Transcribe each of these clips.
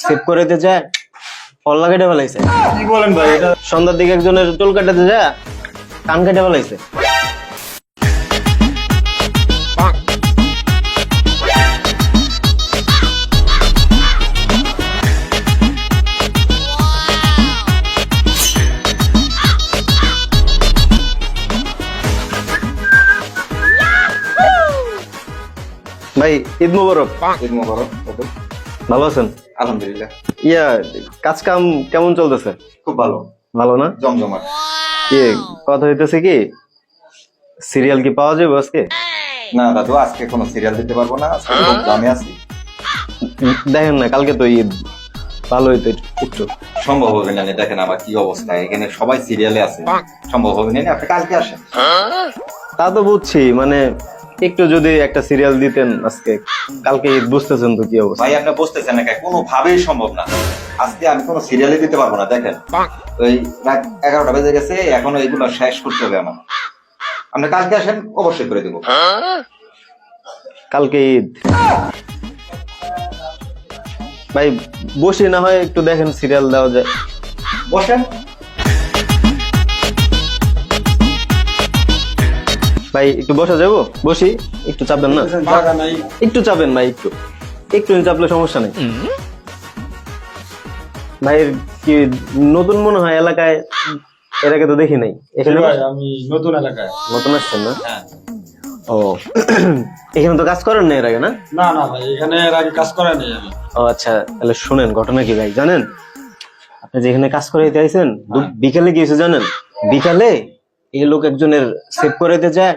Save করে দিতে যায় পল্লা কেটে ফেলাইছে। কি বলেন ভাই? এটা সন্ধ্যার দিকে একজনের চুল কাটাতে যায় কান কেটে ফেলাইছে। ভাই ঈদ মুবারক। ঈদ মোবারক। ভালো আছেন? আলহামদুলিল্লাহ কাজ কাম কেমন চলতেছে? খুব ভালো, ভালো না? জমজমাট। কি কথা হইতেছে কি, সিরিয়াল কি পাওয়া যাবে আজকে? না দাদু, আজকে কোনো সিরিয়াল দিতে পারবো না, আজকে খুব দামে আছি। দেখেন না, কালকে তো ঈদ, ভালো হইতো একটু। সম্ভব হবে না, দেখেন আমার কি অবস্থা, এখানে সবাই সিরিয়ালে আছে, সম্ভব হবে না। আপনি কালকে আসেন। তা তো বুঝছি, মানে একটু যদি একটা সিরিয়াল দিতেন আজকে, কালকে ঈদ, বুঝতেছেন তো কি অবস্থা। ভাই আপনি বুঝতেছেন না, কোনোভাবেই সম্ভব না। আজকে আমি কোনো সিরিয়ালে দিতে পারবো না। দেখেন ওই রাত 11টা বেজে গেছে, এখনো এগুলো শেষ করতে হবে আমার। আপনি কালকে আসেন, অবশ্যই করে দেবো। কালকে ঈদ ভাই, বসে না হয় একটু দেখেন সিরিয়াল দেওয়া যায়। বসেন। ভাই একটু বসা যাবো? বসি, একটু চাপবেন না? জায়গা নাই। একটু চাপেন ভাই, একটু একটু চাপলে সমস্যা নেই। ভাই কি নতুন মনে হয় এলাকায়? এর আগে তো দেখি নাই এখানে। আমি নতুন এলাকায়। নতুন আসছেন না? হ্যাঁ। ও এখানে তো কাজ করেন না এর আগে? না না না ভাই, এখানে এর আগে কাজ করেনি আমি। ও আচ্ছা, তাহলে শুনেন ঘটনা কি ভাই জানেন? আপনি যেখানে কাজ করাইতে আইছেন, বিকালে গিয়েছে জানেন? বিকালে এই লোক একজনের সেভ করাইতে যায়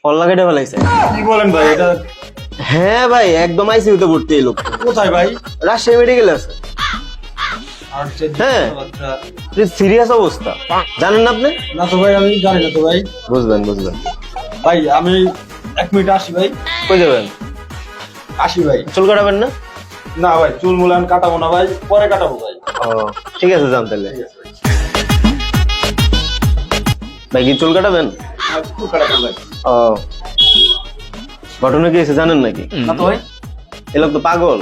পল্লা কেটে ফেলাইছে। কি বলেন ভাই? এটা হ্যাঁ ভাই, একদম আইসিইউতে ভর্তি এই লোক। কোথায় ভাই? রাজশাহী মেডিকেলে আছে। হ্যাঁ, সিরিয়াস অবস্থা। জানেন না আপনি? না তো ভাই, আমি জানি না তো ভাই। বুঝবেন বুঝবেন। ভাই আমি 1 মিনিট আসি ভাই। কই যাবেন? আসি ভাই। চুল কাটাবেন না? না ভাই, চুল মুলান কাটাবো না ভাই, পরে কাটাবো ভাই। ও ঠিক আছে, যান তাহলে। ভাই কি চুল কাটাবেন? চুল কাটাবো ভাই। ও ঘটনা কি হয়েছে জানেন নাকি? না তো ভাই। এ লোক তো পাগল।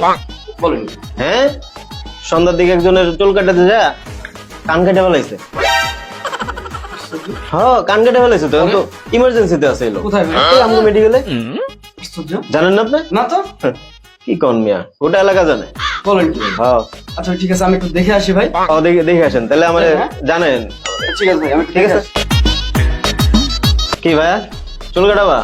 বলেন। হ্যাঁ, সন্ধ্যার দিকে একজনের চুল কাটাতে যায় কান কেটে ফেলাইছে। হ্যাঁ, কান কেটে ফেলাইছে তো, তো ইমার্জেন্সিতে আছে এই লোক। কোথায় ভাই? এই আমগো মেডিকেলে। আশ্চর্য। জানেন না আপনি? না তো। কি কোন মিয়া, গোটা এলাকা জানে। বলেন কি? হ্যাঁ, আচ্ছা ঠিক আছে, আমি একটু দেখে আসি ভাই। ও দেখে দেখে আসেন তাহলে, আমারে জানেন। ঠিক আছে ভাই, আমি একটু ঠিক দেখে আছে। আসি। কি ভাইয়া, চুল কাটাবা?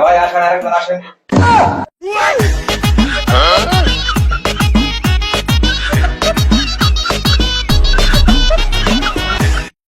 ভাই আসেন, আরেকজন আসেন।